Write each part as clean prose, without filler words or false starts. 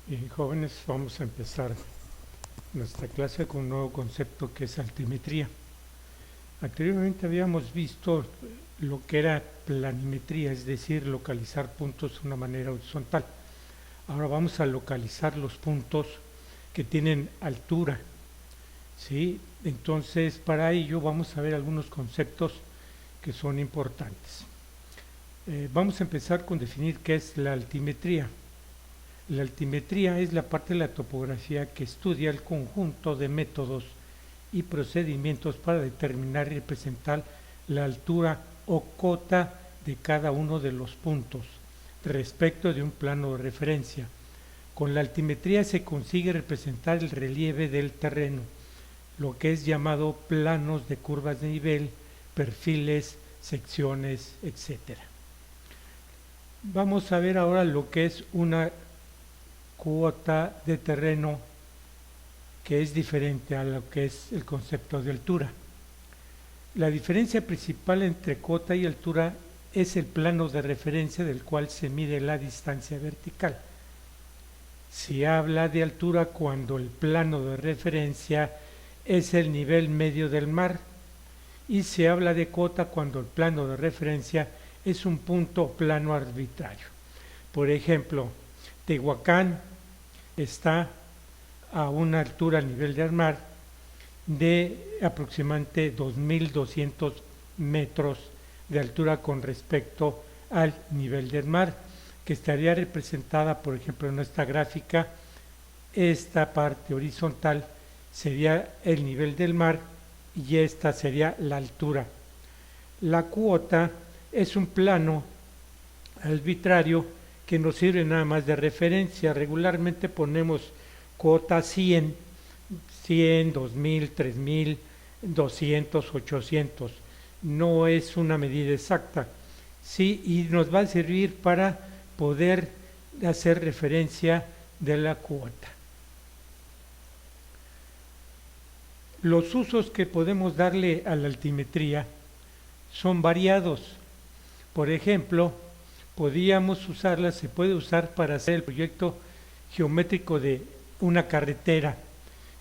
Bien, jóvenes, vamos a empezar nuestra clase con un nuevo concepto que es altimetría. Anteriormente habíamos visto lo que era planimetría, es decir, localizar puntos de una manera horizontal. Ahora vamos a localizar los puntos que tienen altura, ¿sí? Entonces, para ello vamos a ver algunos conceptos que son importantes. Vamos a empezar con definir qué es la altimetría. La altimetría es la parte de la topografía que estudia el conjunto de métodos y procedimientos para determinar y representar la altura o cota de cada uno de los puntos respecto de un plano de referencia. Con la altimetría se consigue representar el relieve del terreno, lo que es llamado planos de curvas de nivel, perfiles, secciones, etc. Vamos a ver ahora lo que es una cuota de terreno, que es diferente a lo que es el concepto de altura. La diferencia principal entre cuota y altura es el plano de referencia del cual se mide la distancia vertical. Se habla de altura cuando el plano de referencia es el nivel medio del mar, y se habla de cota cuando el plano de referencia es un punto plano arbitrario. Por ejemplo, Tehuacán está a una altura a nivel del mar de aproximadamente 2.200 metros de altura con respecto al nivel del mar, que estaría representada, por ejemplo, en esta gráfica. Esta parte horizontal sería el nivel del mar y esta sería la altura. La cuota es un plano arbitrario que nos sirve nada más de referencia. Regularmente ponemos cuota 100, 2000, 3000, 200, 800. No es una medida exacta. Sí, y nos va a servir para poder hacer referencia de la cuota. Los usos que podemos darle a la altimetría son variados. Por ejemplo, podíamos usarla, se puede usar para hacer el proyecto geométrico de una carretera.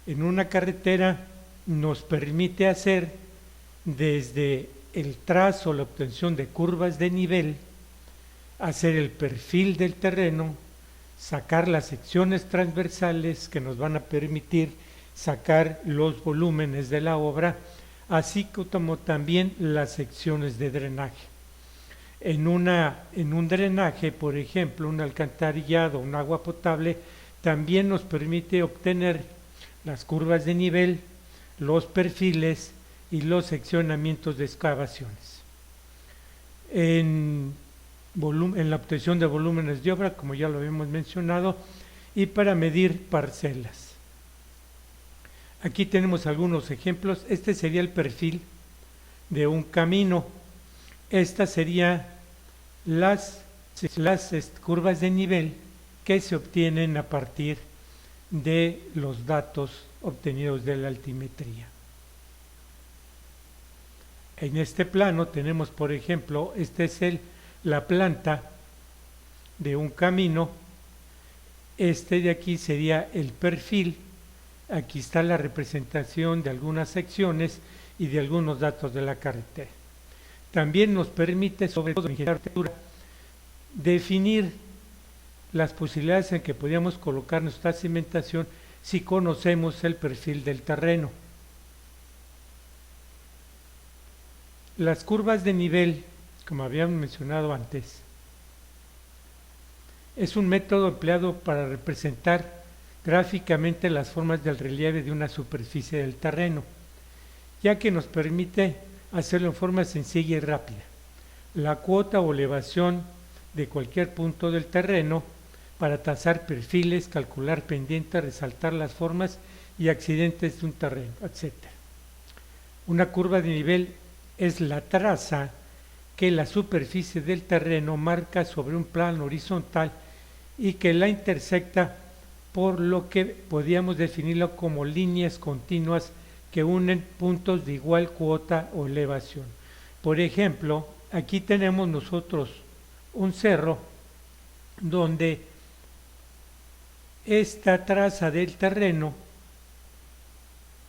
En una carretera nos permite hacer desde el trazo, la obtención de curvas de nivel, hacer el perfil del terreno, sacar las secciones transversales que nos van a permitir sacar los volúmenes de la obra, así como también las secciones de drenaje. En un drenaje, por ejemplo, un alcantarillado, un agua potable, también nos permite obtener las curvas de nivel, los perfiles y los seccionamientos de excavaciones. En la obtención de volúmenes de obra, como ya lo habíamos mencionado, y para medir parcelas. Aquí tenemos algunos ejemplos. Este sería el perfil de un camino. Estas serían las curvas de nivel que se obtienen a partir de los datos obtenidos de la altimetría. En este plano tenemos, por ejemplo, esta es la planta de un camino. Este de aquí sería el perfil. Aquí está la representación de algunas secciones y de algunos datos de la carretera. También nos permite, sobre todo en arquitectura, definir las posibilidades en que podríamos colocar nuestra cimentación si conocemos el perfil del terreno. Las curvas de nivel, como habíamos mencionado antes, es un método empleado para representar gráficamente las formas del relieve de una superficie del terreno, ya que nos permite hacerlo en forma sencilla y rápida. La cuota o elevación de cualquier punto del terreno para trazar perfiles, calcular pendientes, resaltar las formas y accidentes de un terreno, etc. Una curva de nivel es la traza que la superficie del terreno marca sobre un plano horizontal y que la intersecta, por lo que podríamos definirlo como líneas continuas que unen puntos de igual cuota o elevación. Por ejemplo, aquí tenemos nosotros un cerro donde esta traza del terreno,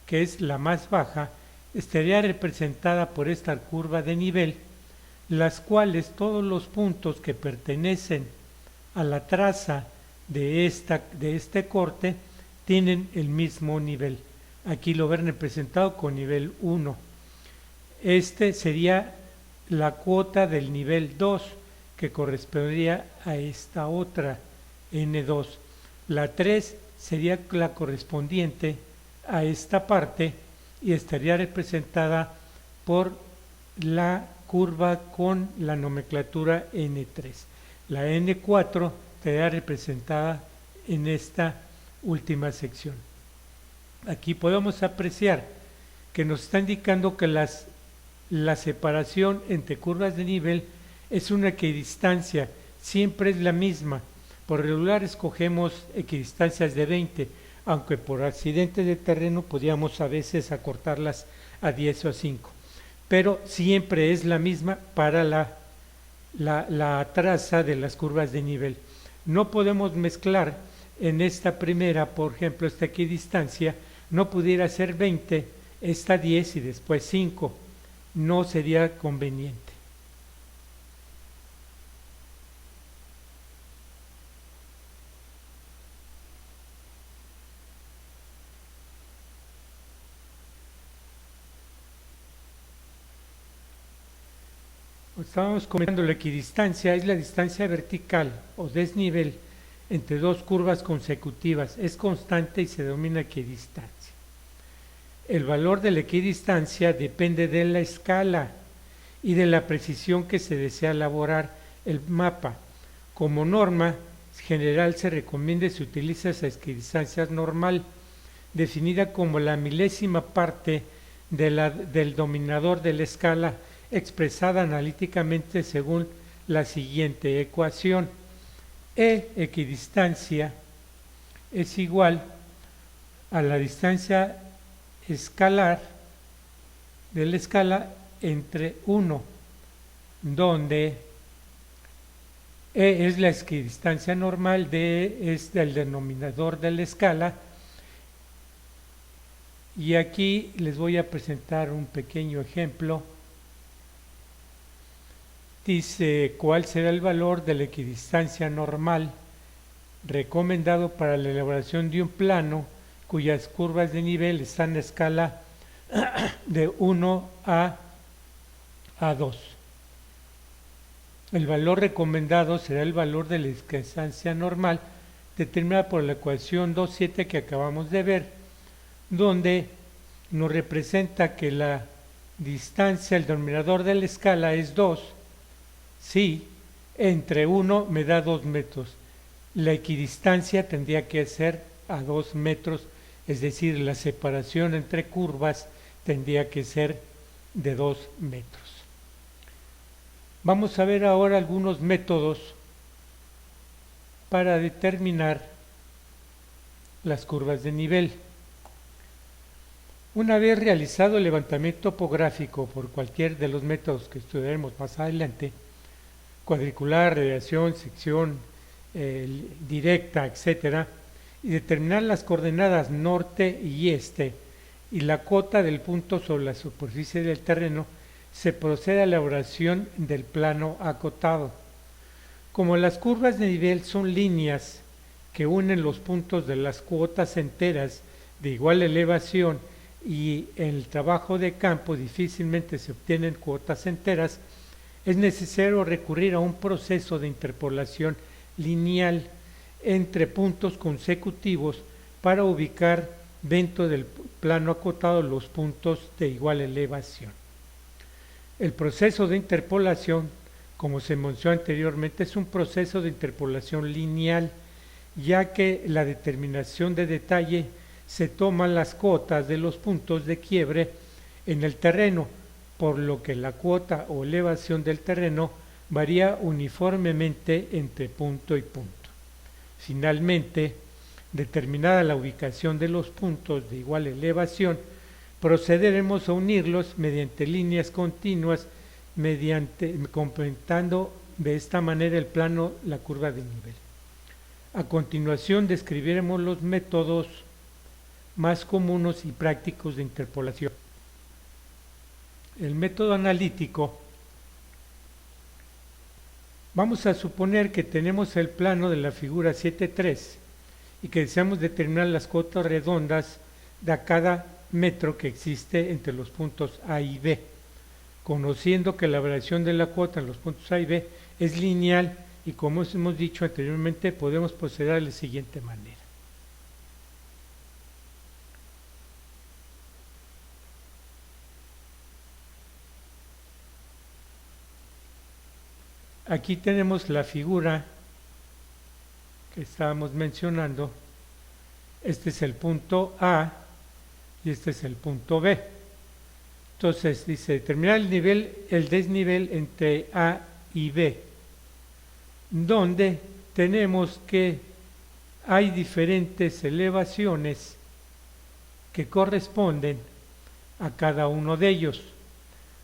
que es la más baja, estaría representada por esta curva de nivel, las cuales todos los puntos que pertenecen a la traza de este corte tienen el mismo nivel. Aquí lo ven representado con nivel 1. Este sería la cuota del nivel 2, que correspondería a esta otra N2. La 3 sería la correspondiente a esta parte y estaría representada por la curva con la nomenclatura N3. La N4 estaría representada en esta última sección. Aquí podemos apreciar que nos está indicando que la separación entre curvas de nivel es una equidistancia, siempre es la misma. Por regular escogemos equidistancias de 20, aunque por accidente de terreno podíamos a veces acortarlas a 10 o a 5. Pero siempre es la misma para la traza de las curvas de nivel. No podemos mezclar en esta primera, por ejemplo, esta equidistancia, no pudiera ser 20, esta 10 y después 5. No sería conveniente. Estábamos comentando la equidistancia, es la distancia vertical o desnivel entre dos curvas consecutivas, es constante y se denomina equidistancia. El valor de la equidistancia depende de la escala y de la precisión que se desea elaborar el mapa. Como norma general se recomienda y se utiliza esa equidistancia normal, definida como la milésima parte del dominador de la escala, expresada analíticamente según la siguiente ecuación. E equidistancia es igual a la distancia escalar de la escala entre 1, donde E es la equidistancia normal, D es el denominador de la escala, y aquí les voy a presentar un pequeño ejemplo. Dice cuál será el valor de la equidistancia normal recomendado para la elaboración de un plano cuyas curvas de nivel están en escala de 1 a 2. El valor recomendado será el valor de la equidistancia normal determinada por la ecuación 2.7 que acabamos de ver, donde nos representa que la distancia, el denominador de la escala es 2. Sí, entre 1 me da 2 metros. La equidistancia tendría que ser a 2 metros, es decir, la separación entre curvas tendría que ser de 2 metros. Vamos a ver ahora algunos métodos para determinar las curvas de nivel. Una vez realizado el levantamiento topográfico por cualquier de los métodos que estudiaremos más adelante, cuadricular, radiación, sección directa, etcétera, y determinar las coordenadas norte y este y la cota del punto sobre la superficie del terreno, se procede a la elaboración del plano acotado. Como las curvas de nivel son líneas que unen los puntos de las cuotas enteras de igual elevación y en el trabajo de campo difícilmente se obtienen cuotas enteras, es necesario recurrir a un proceso de interpolación lineal entre puntos consecutivos para ubicar dentro del plano acotado los puntos de igual elevación. El proceso de interpolación, como se mencionó anteriormente, es un proceso de interpolación lineal, ya que la determinación de detalle se toman las cotas de los puntos de quiebre en el terreno, por lo que la cuota o elevación del terreno varía uniformemente entre punto y punto. Finalmente, determinada la ubicación de los puntos de igual elevación, procederemos a unirlos mediante líneas continuas, completando de esta manera el plano, la curva de nivel. A continuación describiremos los métodos más comunes y prácticos de interpolación. El método analítico, vamos a suponer que tenemos el plano de la figura 7.3 y que deseamos determinar las cotas redondas de cada metro que existe entre los puntos A y B, conociendo que la variación de la cuota en los puntos A y B es lineal y, como hemos dicho anteriormente, podemos proceder de la siguiente manera. Aquí tenemos la figura que estábamos mencionando. Este es el punto A y este es el punto B. Entonces dice determinar el desnivel entre A y B, donde tenemos que hay diferentes elevaciones que corresponden a cada uno de ellos.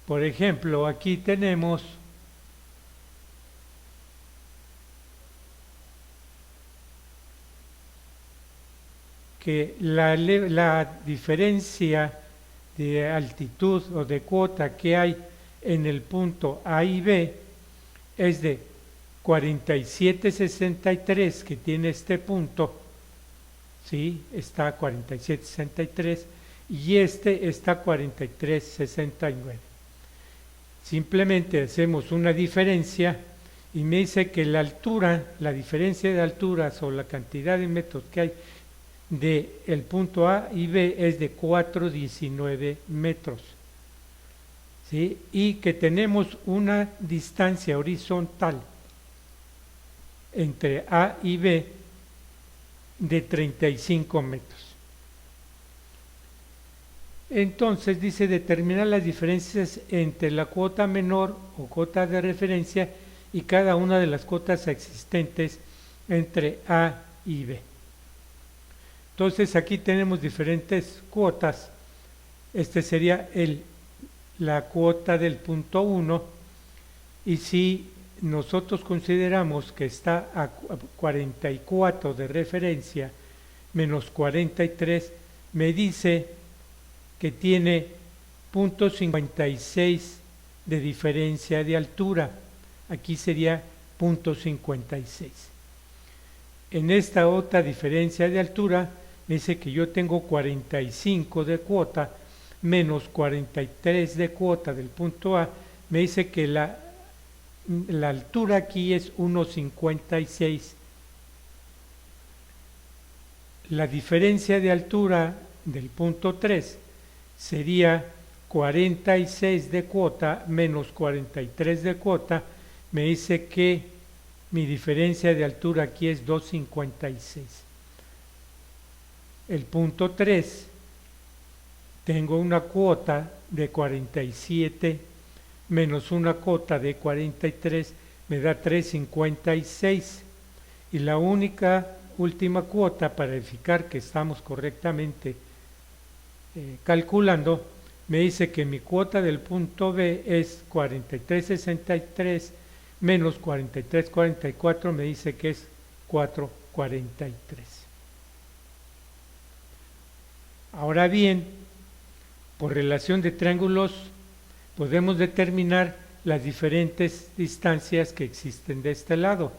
Por ejemplo, aquí tenemos que la diferencia de altitud o de cuota que hay en el punto A y B es de 47.63 que tiene este punto, ¿sí? Está 47.63 y este está 43.69. Simplemente hacemos una diferencia y me dice que la altura, la diferencia de alturas o la cantidad de metros que hay de el punto A y B es de 419 metros, ¿sí? Y que tenemos una distancia horizontal entre A y B de 35 metros. Entonces dice determinar las diferencias entre la cuota menor o cuota de referencia y cada una de las cuotas existentes entre A y B. Entonces aquí tenemos diferentes cuotas. Este sería la cuota del punto 1 y si nosotros consideramos que está a 44 de referencia menos 43, me dice que tiene 0.56 de diferencia de altura. Aquí sería 0.56. En esta otra diferencia de altura me dice que yo tengo 45 de cuota menos 43 de cuota del punto A. Me dice que la altura aquí es 1.56. La diferencia de altura del punto 3 sería 46 de cuota menos 43 de cuota. Me dice que mi diferencia de altura aquí es 2.56. El punto 3, tengo una cuota de 47 menos una cuota de 43, me da 3.56. Y la última cuota para verificar que estamos correctamente calculando, me dice que mi cuota del punto B es 43.63 menos 43.44, me dice que es 4.43. Ahora bien, por relación de triángulos podemos determinar las diferentes distancias que existen de este lado.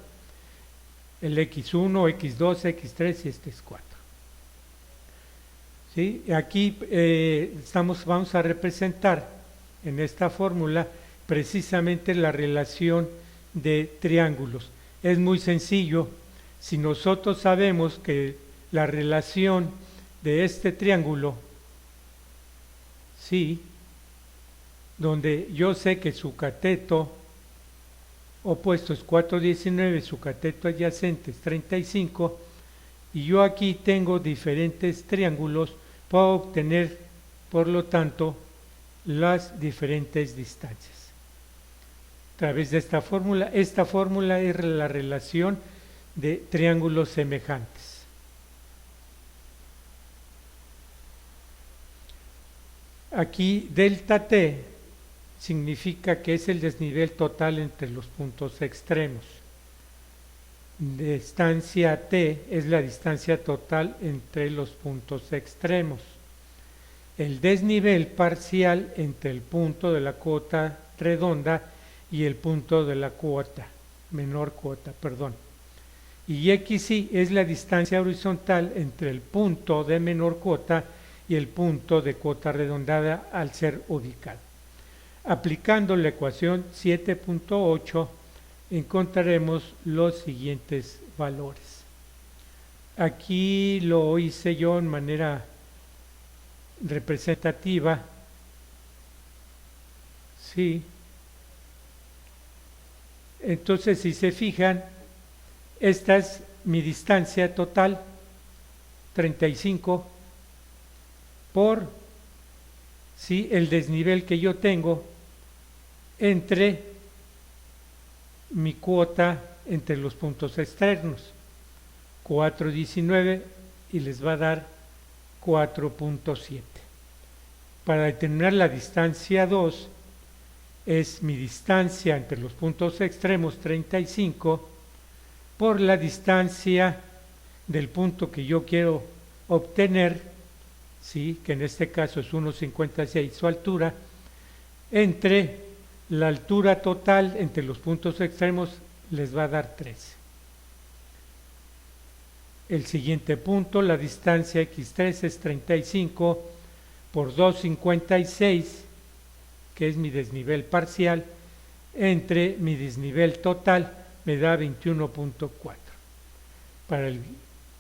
El x1, x2, x3 y este es 4. ¿Sí? Aquí vamos a representar en esta fórmula precisamente la relación de triángulos. Es muy sencillo. Si nosotros sabemos que la relación de este triángulo, sí, donde yo sé que su cateto opuesto es 4.19, su cateto adyacente es 35, y yo aquí tengo diferentes triángulos, puedo obtener, por lo tanto, las diferentes distancias. A través de esta fórmula es la relación de triángulos semejantes. Aquí delta T significa que es el desnivel total entre los puntos extremos. distancia t es la distancia total entre los puntos extremos. El desnivel parcial entre el punto de la cuota redonda y el punto de la menor cuota, perdón. Y xy es la distancia horizontal entre el punto de menor cuota y el punto de cuota redondada al ser ubicado. Aplicando la ecuación 7.8 encontraremos los siguientes valores. Aquí lo hice yo en manera representativa. Sí. Entonces, si se fijan, esta es mi distancia total, 35, por ¿sí? el desnivel que yo tengo entre mi cuota entre los puntos externos, 4.19, y les va a dar 4.7. Para determinar la distancia 2, es mi distancia entre los puntos extremos, 35, por la distancia del punto que yo quiero obtener, ¿sí? que en este caso es 1.56 su altura, entre la altura total entre los puntos extremos les va a dar 13. El siguiente punto, la distancia x3 es 35 por 2.56, que es mi desnivel parcial, entre mi desnivel total me da 21.4. Para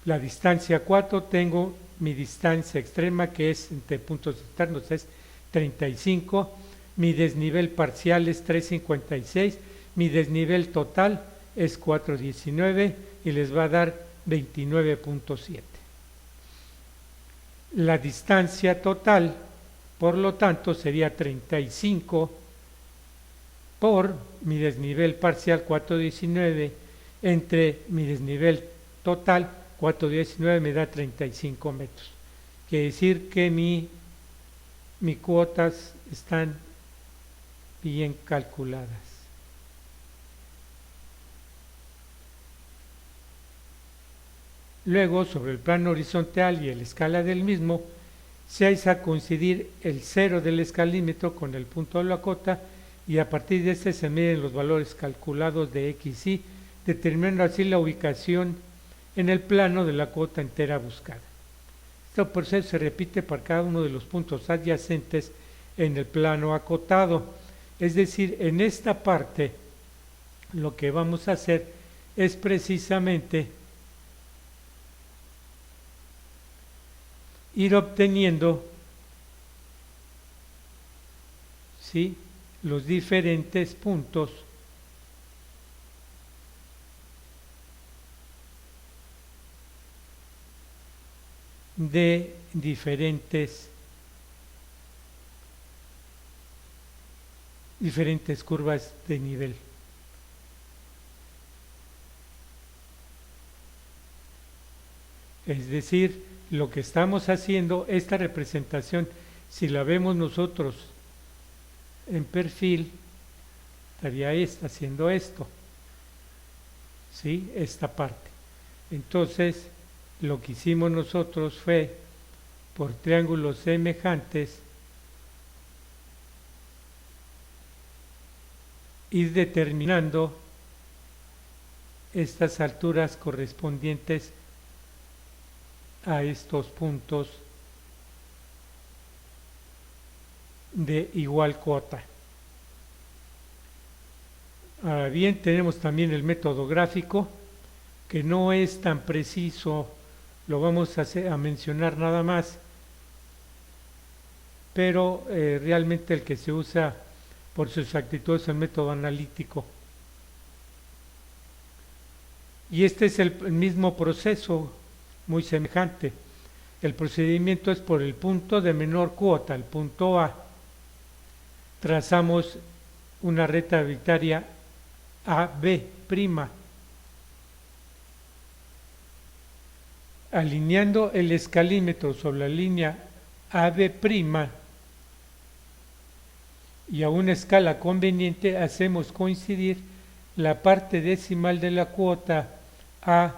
la distancia 4 tengo mi distancia extrema, que es entre puntos externos, es 35, mi desnivel parcial es 3.56, mi desnivel total es 4.19 y les va a dar 29.7. La distancia total, por lo tanto, sería 35 por mi desnivel parcial 4.19 entre mi desnivel total 4.19 me da 35 metros. Quiere decir que mis cuotas están bien calculadas. Luego, sobre el plano horizontal y la escala del mismo, se hace a coincidir el cero del escalímetro con el punto de la cota, y a partir de este se miden los valores calculados de x y, determinando así la ubicación en el plano de la cuota entera buscada. Este proceso se repite para cada uno de los puntos adyacentes en el plano acotado. Es decir, en esta parte lo que vamos a hacer es precisamente ir obteniendo, ¿sí?, los diferentes puntos de diferentes curvas de nivel. Es decir, lo que estamos haciendo, esta representación, si la vemos nosotros en perfil, estaría haciendo esto, ¿sí? Esta parte. Entonces, lo que hicimos nosotros fue, por triángulos semejantes, ir determinando estas alturas correspondientes a estos puntos de igual cuota. Ahora bien, tenemos también el método gráfico, que no es tan preciso, lo vamos a mencionar nada más, pero realmente el que se usa por su exactitud es el método analítico. Y este es el mismo proceso, muy semejante. El procedimiento es por el punto de menor cuota, el punto A. Trazamos una recta arbitraria AB', alineando el escalímetro sobre la línea AB', y a una escala conveniente hacemos coincidir la parte decimal de la cuota A,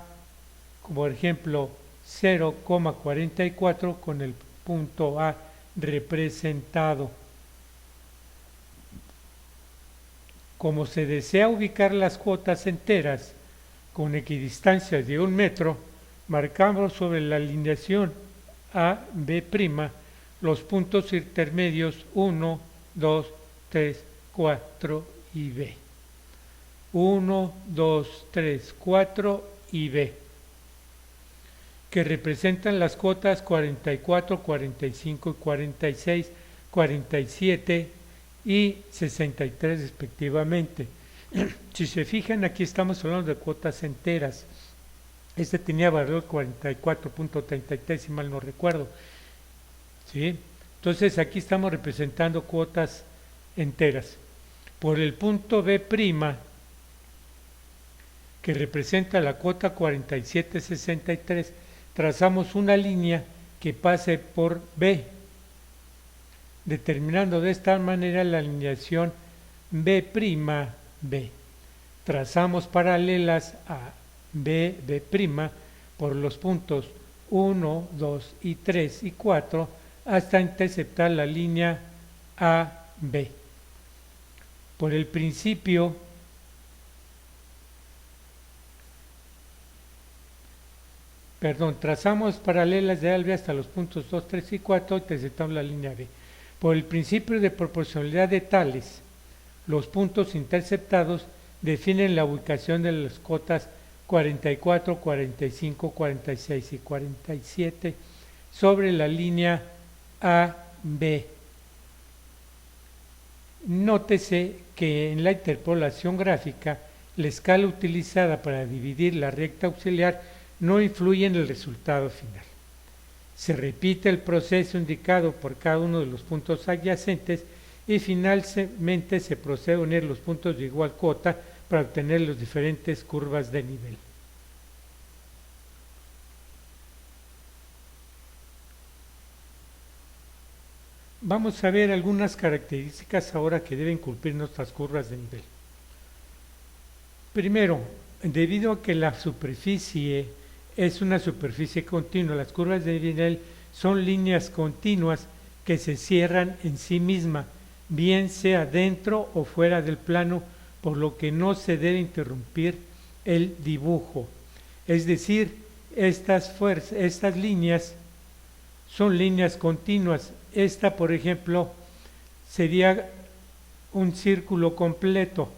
como por ejemplo 0,44 con el punto A representado. Como se desea ubicar las cuotas enteras con equidistancias de 1 metro, marcamos sobre la alineación AB' los puntos intermedios 1, 2, 3, 4 y B. 1, 2, 3, 4 y B, que representan las cuotas 44, 45 y 46, 47 y 63 respectivamente. Si se fijan, aquí estamos hablando de cuotas enteras. Este tenía valor 44.33, si mal no recuerdo. ¿Sí? Entonces aquí estamos representando cuotas enteras. Por el punto B', que representa la cuota 4763, trazamos una línea que pase por B, determinando de esta manera la alineación B', B. Trazamos paralelas a B', por los puntos 1, 2 y 3 y 4 hasta interceptar la línea AB. Por el principio trazamos paralelas de A al B hasta los puntos 2, 3 y 4 y interceptamos la línea B. Por el principio de proporcionalidad de tales, los puntos interceptados definen la ubicación de las cotas 44, 45, 46 y 47 sobre la línea AB. Nótese que en la interpolación gráfica, la escala utilizada para dividir la recta auxiliar no influye en el resultado final. Se repite el proceso indicado por cada uno de los puntos adyacentes y finalmente se procede a unir los puntos de igual cuota para obtener las diferentes curvas de nivel. Vamos a ver algunas características ahora que deben cumplir nuestras curvas de nivel. Primero, debido a que la superficie es una superficie continua, las curvas de nivel son líneas continuas que se cierran en sí misma, bien sea dentro o fuera del plano, por lo que no se debe interrumpir el dibujo. Es decir, estas líneas son líneas continuas. Esta, por ejemplo, sería un círculo completo.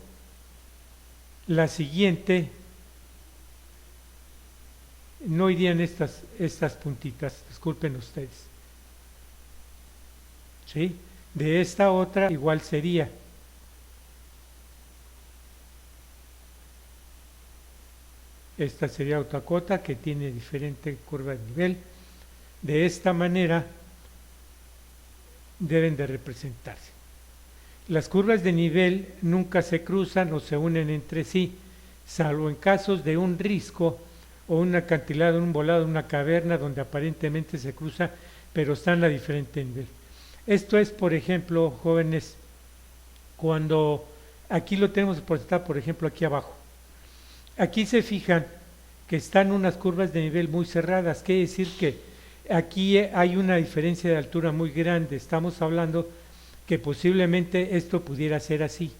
La siguiente no irían estas puntitas, disculpen ustedes. ¿Sí? De esta otra igual sería. Esta sería otra cota que tiene diferente curva de nivel. De esta manera deben de representarse. Las curvas de nivel nunca se cruzan o se unen entre sí, salvo en casos de un risco o un acantilado, un volado, una caverna donde aparentemente se cruza, pero están a diferente nivel. Esto es, por ejemplo, jóvenes, cuando aquí lo tenemos representado, por ejemplo, aquí abajo. Aquí se fijan que están unas curvas de nivel muy cerradas, quiere decir que aquí hay una diferencia de altura muy grande. Estamos hablando que posiblemente esto pudiera ser así,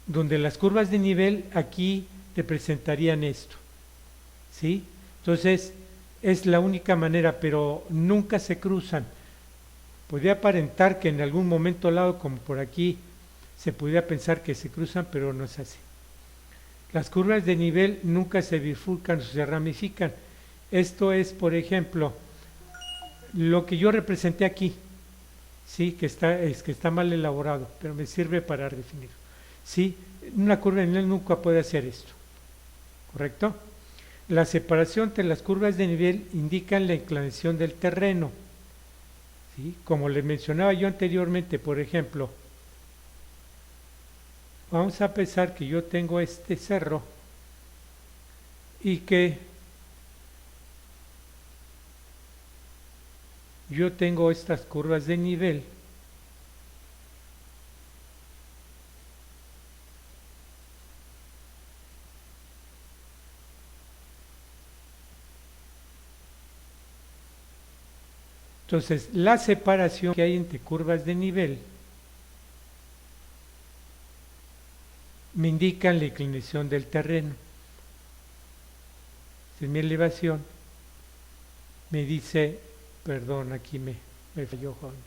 donde las curvas de nivel aquí representarían esto, ¿sí? Entonces es la única manera, pero nunca se cruzan. Podría aparentar que en algún momento lado, como por aquí, se pudiera pensar que se cruzan, pero no es así. Las curvas de nivel nunca se bifurcan o se ramifican. Esto es, por ejemplo, lo que yo representé aquí, sí, que está mal elaborado, pero me sirve para definir. Sí, una curva de nivel nunca puede hacer esto, ¿correcto? La separación entre las curvas de nivel indican la inclinación del terreno, ¿sí? Como les mencionaba yo anteriormente, por ejemplo, vamos a pensar que yo tengo este cerro y que yo tengo estas curvas de nivel. Entonces, la separación que hay entre curvas de nivel me indican la inclinación del terreno. Si mi elevación me dice, perdón, aquí me falló, jóvenes,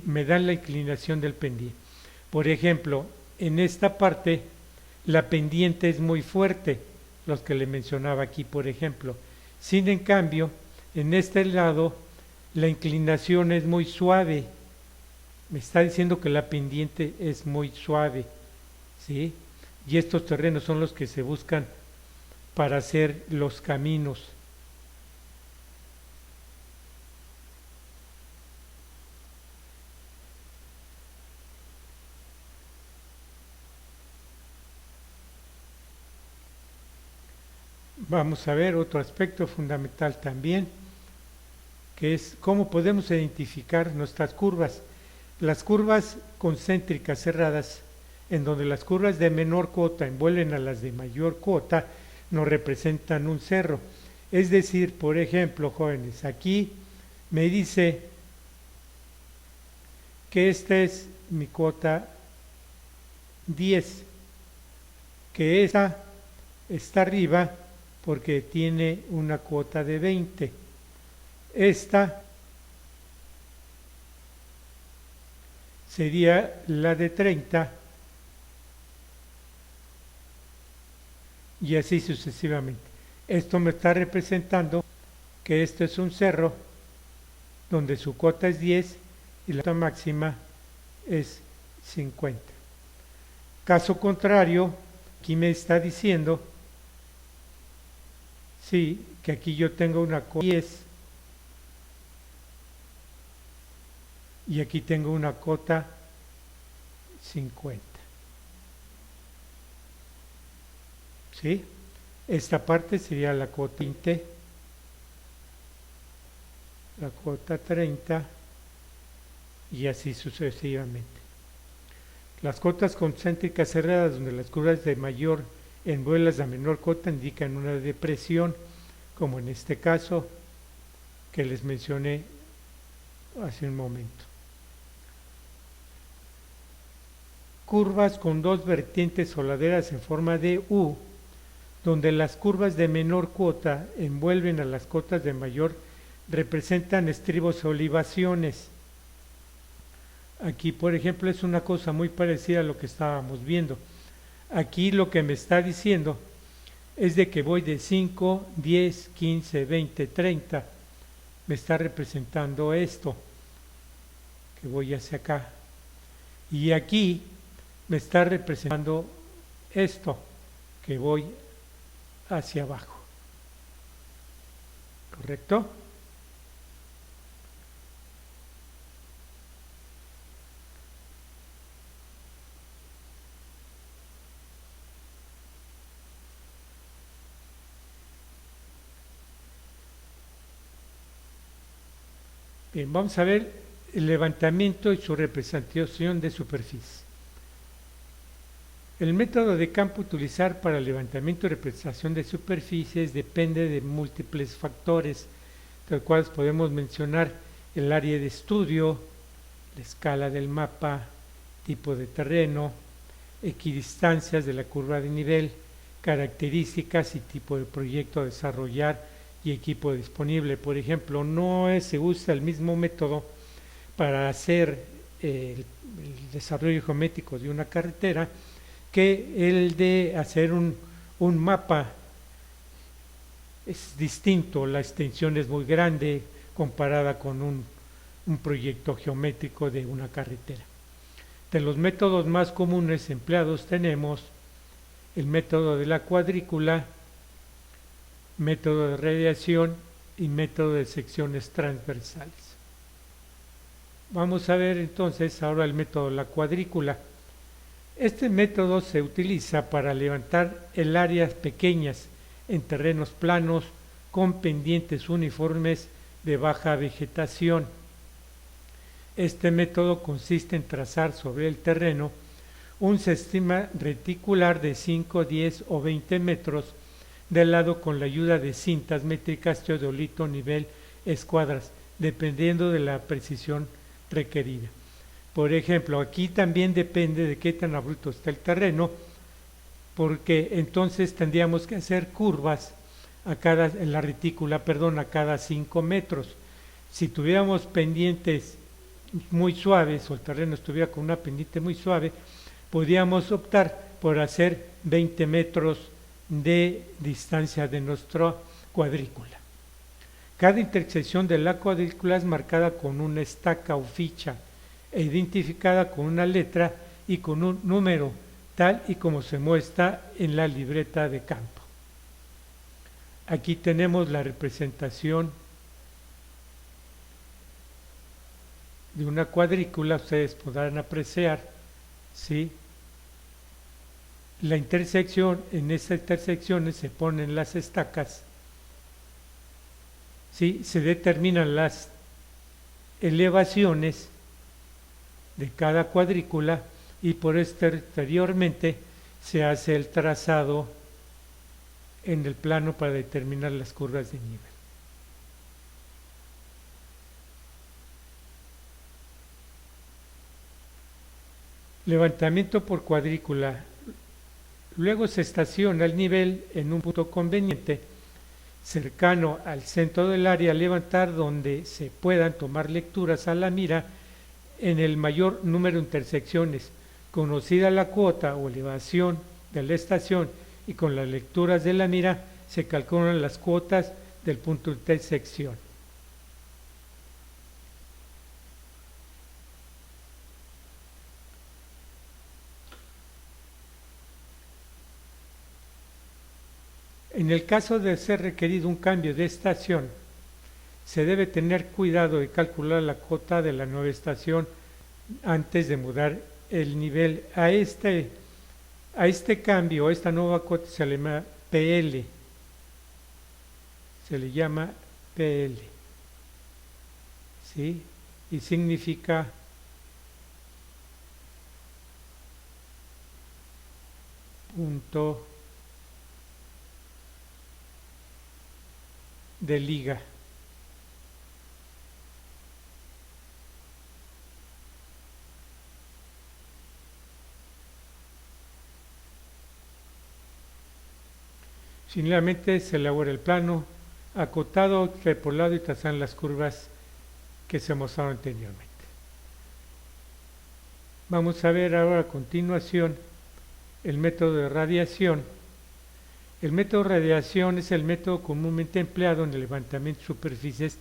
me dan la inclinación del pendiente. Por ejemplo, en esta parte la pendiente es muy fuerte, los que le mencionaba aquí, por ejemplo. Sin en cambio, en este lado la inclinación es muy suave. Me está diciendo que la pendiente es muy suave, ¿sí? Y estos terrenos son los que se buscan para hacer los caminos. Vamos a ver otro aspecto fundamental también, que es cómo podemos identificar nuestras curvas. Las curvas concéntricas cerradas, en donde las curvas de menor cuota envuelven a las de mayor cuota, nos representan un cerro. Es decir, por ejemplo, jóvenes, aquí me dice que esta es mi cuota 10, que esta está arriba porque tiene una cuota de 20. Esta sería la de 30 y así sucesivamente. Esto me está representando que esto es un cerro donde su cuota es 10 y la cuota máxima es 50. Caso contrario, aquí me está diciendo, sí, que aquí yo tengo una cuota 10 y aquí tengo una cota 50. ¿Sí? Esta parte sería la cota 20, la cota 30 y así sucesivamente. Las cotas concéntricas cerradas, donde las curvas de mayor envueltas a menor cota indican una depresión, como en este caso que les mencioné hace un momento. Curvas con dos vertientes o laderas en forma de U, donde las curvas de menor cuota envuelven a las cotas de mayor, representan estribos o libaciones. Aquí, por ejemplo, es una cosa muy parecida a lo que estábamos viendo. Aquí lo que me está diciendo es de que voy de 5, 10, 15, 20, 30. Me está representando esto, que voy hacia acá. Y aquí me está representando esto, que voy hacia abajo. ¿Correcto? Bien, vamos a ver el levantamiento y su representación de superficie. El método de campo a utilizar para el levantamiento y representación de superficies depende de múltiples factores, de los cuales podemos mencionar el área de estudio, la escala del mapa, tipo de terreno, equidistancias de la curva de nivel, características y tipo de proyecto a desarrollar y equipo disponible. Por ejemplo, no se usa el mismo método para hacer el desarrollo geométrico de una carretera que el de hacer un mapa. Es distinto, la extensión es muy grande comparada con un proyecto geométrico de una carretera. De los métodos más comunes empleados tenemos el método de la cuadrícula, método de radiación y método de secciones transversales. Vamos a ver entonces ahora el método de la cuadrícula. Este método se utiliza para levantar el áreas pequeñas en terrenos planos con pendientes uniformes de baja vegetación. Este método consiste en trazar sobre el terreno un sistema reticular de 5, 10 o 20 metros de lado con la ayuda de cintas métricas teodolito nivel escuadras, dependiendo de la precisión requerida. Por ejemplo, aquí también depende de qué tan abrupto está el terreno, porque entonces tendríamos que hacer curvas en la retícula, a cada 5 metros. Si tuviéramos pendientes muy suaves o el terreno estuviera con una pendiente muy suave, podríamos optar por hacer 20 metros de distancia de nuestra cuadrícula. Cada intersección de la cuadrícula es marcada con una estaca o ficha e identificada con una letra y con un número, tal y como se muestra en la libreta de campo. Aquí tenemos la representación de una cuadrícula, ustedes podrán apreciar, ¿sí? La intersección, en esas intersecciones se ponen las estacas, ¿sí? Se determinan las elevaciones de cada cuadrícula y posteriormente se hace el trazado en el plano para determinar las curvas de nivel. Levantamiento por cuadrícula. Luego se estaciona el nivel en un punto conveniente cercano al centro del área a levantar, donde se puedan tomar lecturas a la mira en el mayor número de intersecciones. Conocida la cuota o elevación de la estación y con las lecturas de la mira se calculan las cuotas del punto de intersección. En el caso de ser requerido un cambio de estación, se debe tener cuidado de calcular la cuota de la nueva estación antes de mudar el nivel. A este cambio, a esta nueva cuota se le llama PL. Se le llama PL. ¿Sí? Y significa punto de liga. Finalmente se elabora el plano acotado, repolado y trazan las curvas que se mostraron anteriormente. Vamos a ver ahora a continuación el método de radiación. El método de radiación es el método comúnmente empleado en el levantamiento de superficies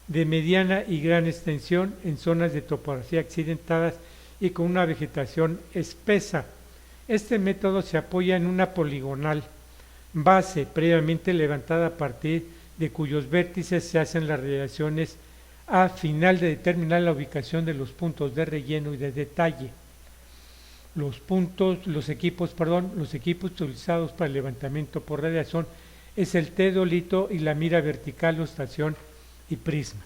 de mediana y gran extensión en zonas de topografía accidentadas y con una vegetación espesa. Este método se apoya en una poligonal base previamente levantada a partir de cuyos vértices se hacen las radiaciones a final de determinar la ubicación de los puntos de relleno y de detalle. Los equipos utilizados para el levantamiento por radiación es el teodolito y la mira vertical o estación y prisma.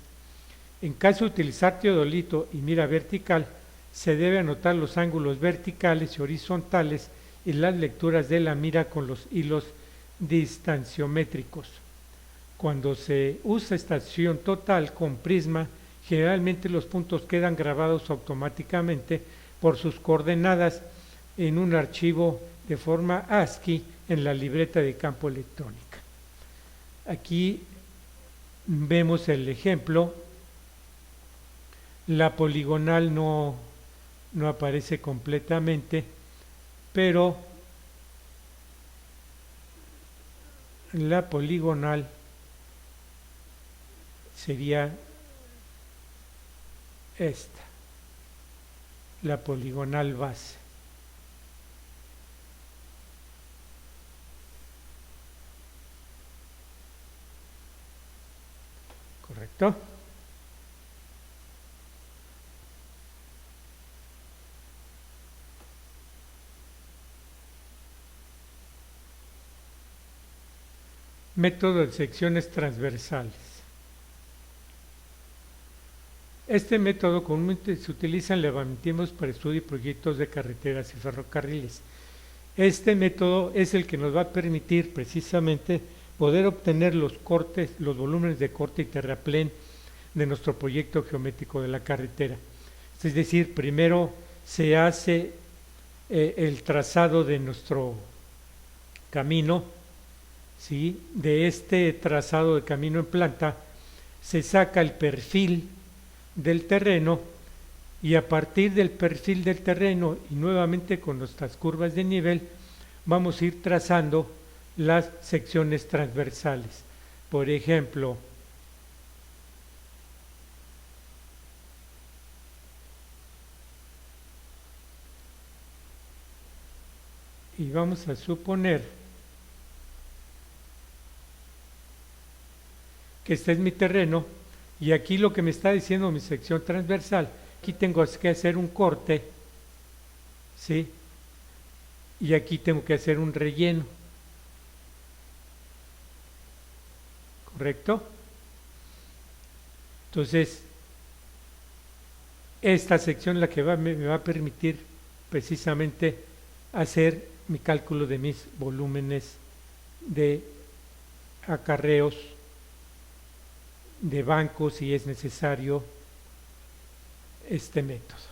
En caso de utilizar teodolito y mira vertical, se debe anotar los ángulos verticales y horizontales y las lecturas de la mira con los hilos distanciométricos. Cuando se usa estación total con prisma, generalmente los puntos quedan grabados automáticamente por sus coordenadas en un archivo de forma ASCII en la libreta de campo electrónica. Aquí vemos el ejemplo. La poligonal no aparece completamente, pero la poligonal sería esta, la poligonal base. ¿Correcto? Método de secciones transversales. Este método comúnmente se utiliza en levantamientos para estudio y proyectos de carreteras y ferrocarriles. Este método es el que nos va a permitir precisamente poder obtener los volúmenes de corte y terraplén de nuestro proyecto geométrico de la carretera. Es decir, primero se hace el trazado de nuestro camino, ¿sí? De este trazado de camino en planta se saca el perfil del terreno y a partir del perfil del terreno y nuevamente con nuestras curvas de nivel vamos a ir trazando las secciones transversales. Por ejemplo, y vamos a suponer que este es mi terreno y aquí lo que me está diciendo mi sección transversal, aquí tengo que hacer un corte, ¿sí? Y aquí tengo que hacer un relleno, ¿correcto? Entonces, esta sección es la que me va a permitir precisamente hacer mi cálculo de mis volúmenes de acarreos de bancos si es necesario este método.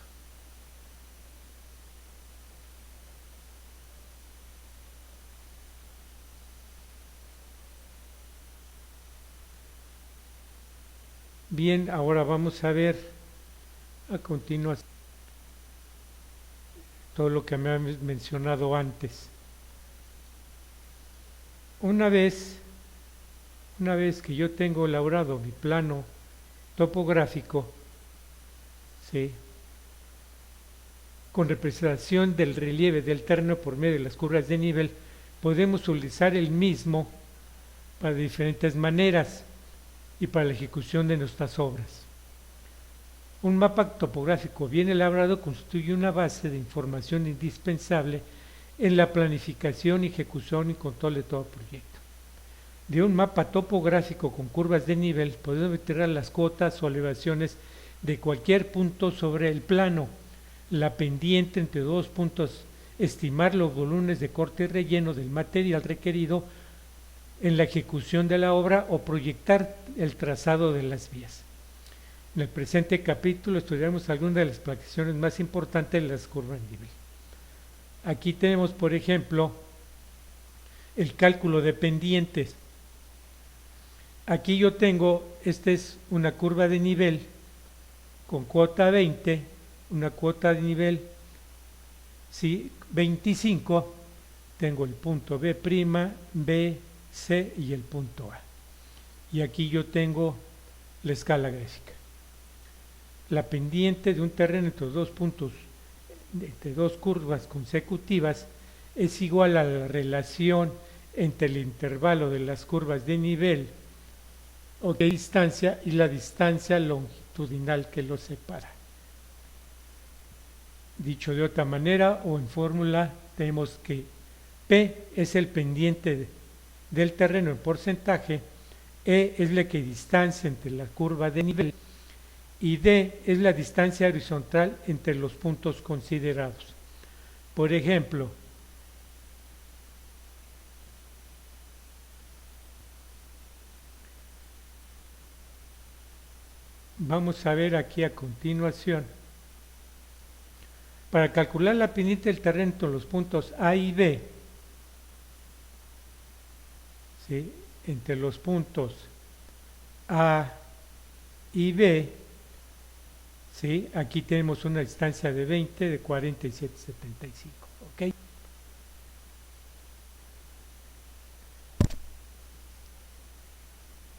Bien, ahora vamos a ver a continuación todo lo que me han mencionado antes. Una vez que yo tengo elaborado mi plano topográfico, ¿sí?, con representación del relieve del terreno por medio de las curvas de nivel, podemos utilizar el mismo para diferentes maneras y para la ejecución de nuestras obras. Un mapa topográfico bien elaborado constituye una base de información indispensable en la planificación, ejecución y control de todo proyecto. De un mapa topográfico con curvas de nivel podemos retirar las cotas o elevaciones de cualquier punto sobre el plano, la pendiente entre dos puntos, estimar los volúmenes de corte y relleno del material requerido en la ejecución de la obra o proyectar el trazado de las vías. En el presente capítulo estudiaremos algunas de las aplicaciones más importantes de las curvas de nivel. Aquí tenemos, por ejemplo, el cálculo de pendientes. Aquí yo tengo, esta es una curva de nivel con cuota 20, una cuota de nivel, ¿sí?, 25, tengo el punto B', B, C y el punto A. Y aquí yo tengo la escala gráfica. La pendiente de un terreno entre dos puntos, entre dos curvas consecutivas, es igual a la relación entre el intervalo de las curvas de nivel o de distancia y la distancia longitudinal que los separa. Dicho de otra manera o en fórmula, tenemos que P es el pendiente del terreno en porcentaje, E es la equidistancia entre la curva de nivel y D es la distancia horizontal entre los puntos considerados. Por ejemplo, vamos a ver aquí a continuación. Para calcular la pendiente del terreno entre los puntos A y B, ¿sí?, entre los puntos A y B, ¿sí?, aquí tenemos una distancia de 20, de 47,75. ¿Ok?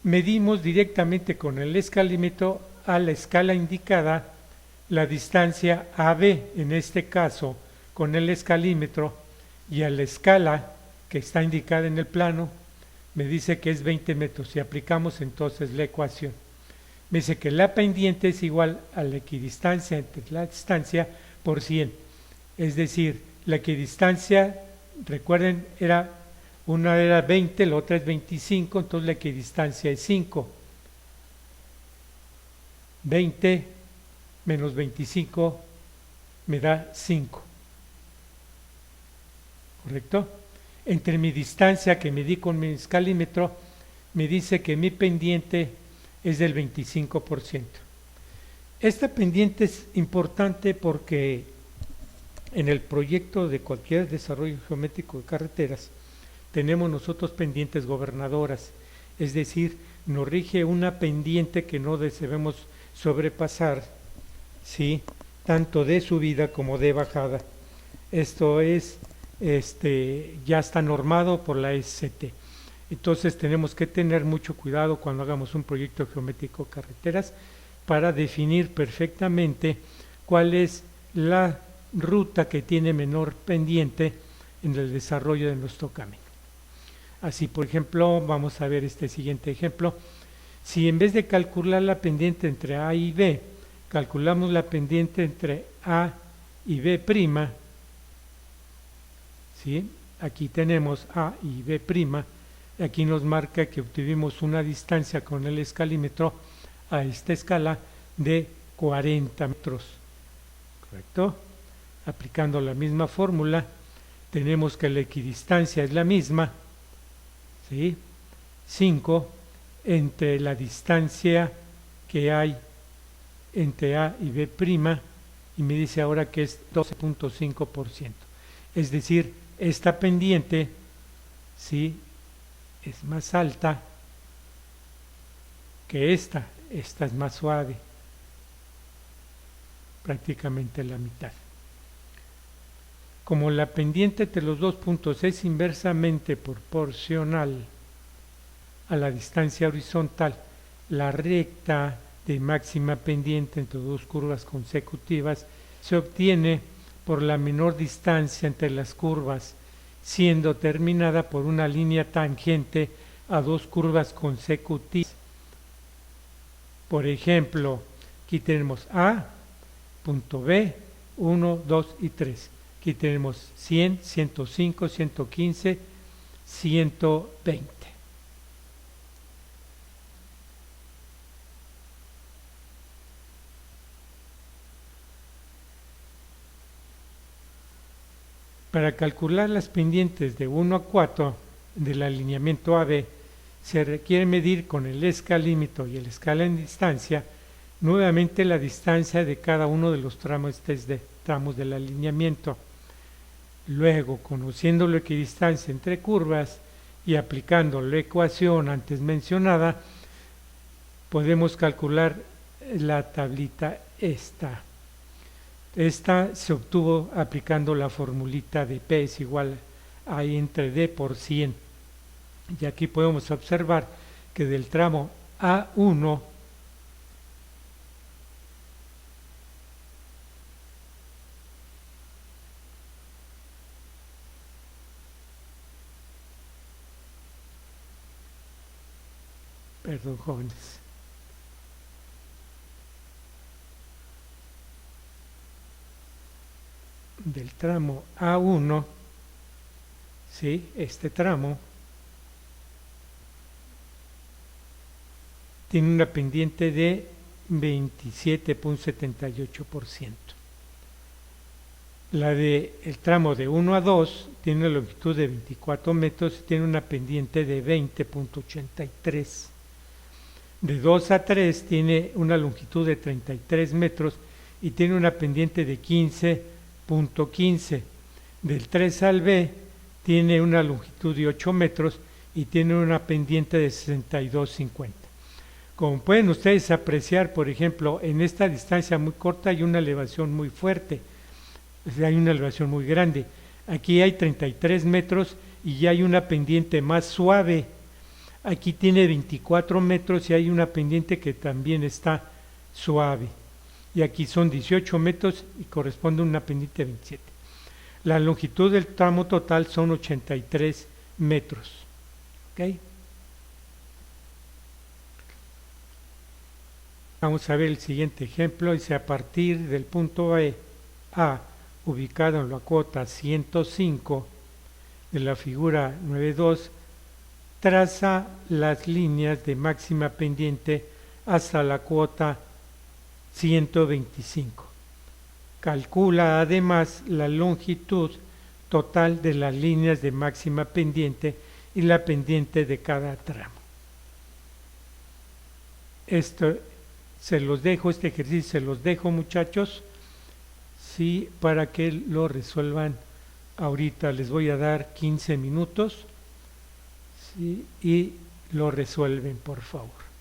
Medimos directamente con el escalímetro a la escala indicada la distancia AB, en este caso con el escalímetro, y a la escala que está indicada en el plano me dice que es 20 metros. Y aplicamos entonces la ecuación. Me dice que la pendiente es igual a la equidistancia entre la distancia por 100. Es decir, la equidistancia, recuerden, una era 20, la otra es 25, entonces la equidistancia es 5. 20 menos 25 me da 5. ¿Correcto? Entre mi distancia que medí con mi escalímetro, me dice que mi pendiente es del 25%. Esta pendiente es importante porque en el proyecto de cualquier desarrollo geométrico de carreteras tenemos nosotros pendientes gobernadoras, es decir, nos rige una pendiente que no debemos sobrepasar, ¿sí?, tanto de subida como de bajada. Esto es, ya está normado por la SCT. Entonces tenemos que tener mucho cuidado cuando hagamos un proyecto geométrico de carreteras para definir perfectamente cuál es la ruta que tiene menor pendiente en el desarrollo de nuestro camino. Así, por ejemplo, vamos a ver este siguiente ejemplo. Si en vez de calcular la pendiente entre A y B, calculamos la pendiente entre A y B', ¿sí?, aquí tenemos A y B', aquí nos marca que obtuvimos una distancia con el escalímetro a esta escala de 40 metros, ¿correcto? Aplicando la misma fórmula, tenemos que la equidistancia es la misma, ¿sí?, 5 entre la distancia que hay entre A y B', y me dice ahora que es 12.5%. Es decir, esta pendiente, ¿sí?, es más alta que esta es más suave, prácticamente la mitad. Como la pendiente entre los dos puntos es inversamente proporcional a la distancia horizontal, la recta de máxima pendiente entre dos curvas consecutivas se obtiene por la menor distancia entre las curvas, siendo terminada por una línea tangente a dos curvas consecutivas. Por ejemplo, aquí tenemos A, punto B, 1, 2 y 3. Aquí tenemos 100, 105, 115, 120. Para calcular las pendientes de 1 a 4 del alineamiento AB, se requiere medir con el escalímetro y el escala en distancia nuevamente la distancia de cada uno de los tramos del alineamiento. Luego, conociendo la equidistancia entre curvas y aplicando la ecuación antes mencionada, podemos calcular la tablita esta. Esta se obtuvo aplicando la formulita de P es igual a I entre D por 100. Y aquí podemos observar que del tramo A1 perdón, jóvenes. Del tramo A1, ¿sí?, este tramo tiene una pendiente de 27.78%. La del tramo de 1 a 2 tiene una longitud de 24 metros y tiene una pendiente de 20.83. De 2 a 3 tiene una longitud de 33 metros y tiene una pendiente de 15.15. Del 3 al B tiene una longitud de 8 metros y tiene una pendiente de 62.50. Como pueden ustedes apreciar, por ejemplo, en esta distancia muy corta hay una elevación muy fuerte, o sea, hay una elevación muy grande. Aquí hay 33 metros y ya hay una pendiente más suave. Aquí tiene 24 metros y hay una pendiente que también está suave. Y aquí son 18 metros y corresponde a una pendiente de 27. La longitud del tramo total son 83 metros. ¿Ok? Vamos a ver el siguiente ejemplo. Dice, a partir del punto A, ubicado en la cuota 105 de la figura 9.2, traza las líneas de máxima pendiente hasta la cuota 125. Calcula además la longitud total de las líneas de máxima pendiente y la pendiente de cada tramo. esto se los dejo, este ejercicio se los dejo, muchachos, sí, para que lo resuelvan ahorita. Les voy a dar 15 minutos, sí, y lo resuelven, por favor.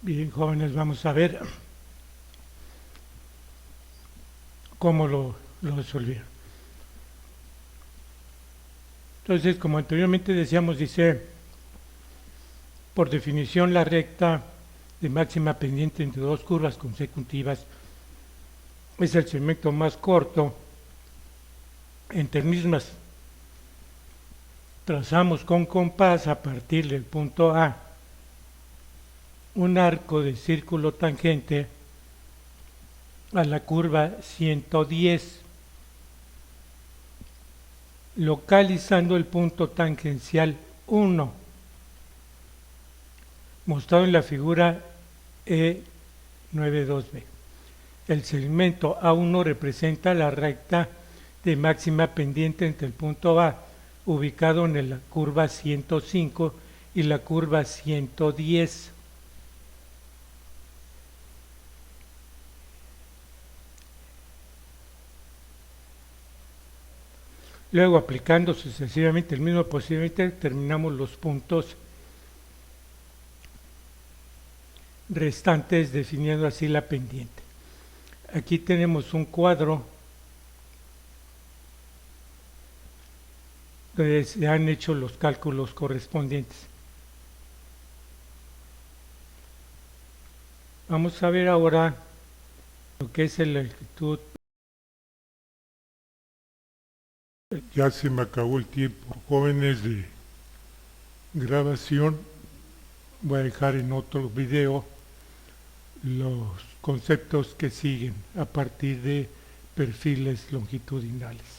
Bien, jóvenes, vamos a ver cómo lo resolvieron. Entonces, como anteriormente decíamos, dice, por definición, la recta de máxima pendiente entre dos curvas consecutivas es el segmento más corto entre mismas. Trazamos con compás a partir del punto A un arco de círculo tangente a la curva 110, localizando el punto tangencial 1, mostrado en la figura E92B. El segmento A1 representa la recta de máxima pendiente entre el punto A, ubicado en la curva 105, y la curva 110. Luego, aplicando sucesivamente el mismo procedimiento, terminamos los puntos restantes, definiendo así la pendiente. Aquí tenemos un cuadro donde se han hecho los cálculos correspondientes. Vamos a ver ahora lo que es la longitud. Ya se me acabó el tiempo, jóvenes, de grabación. Voy a dejar en otro video los conceptos que siguen a partir de perfiles longitudinales.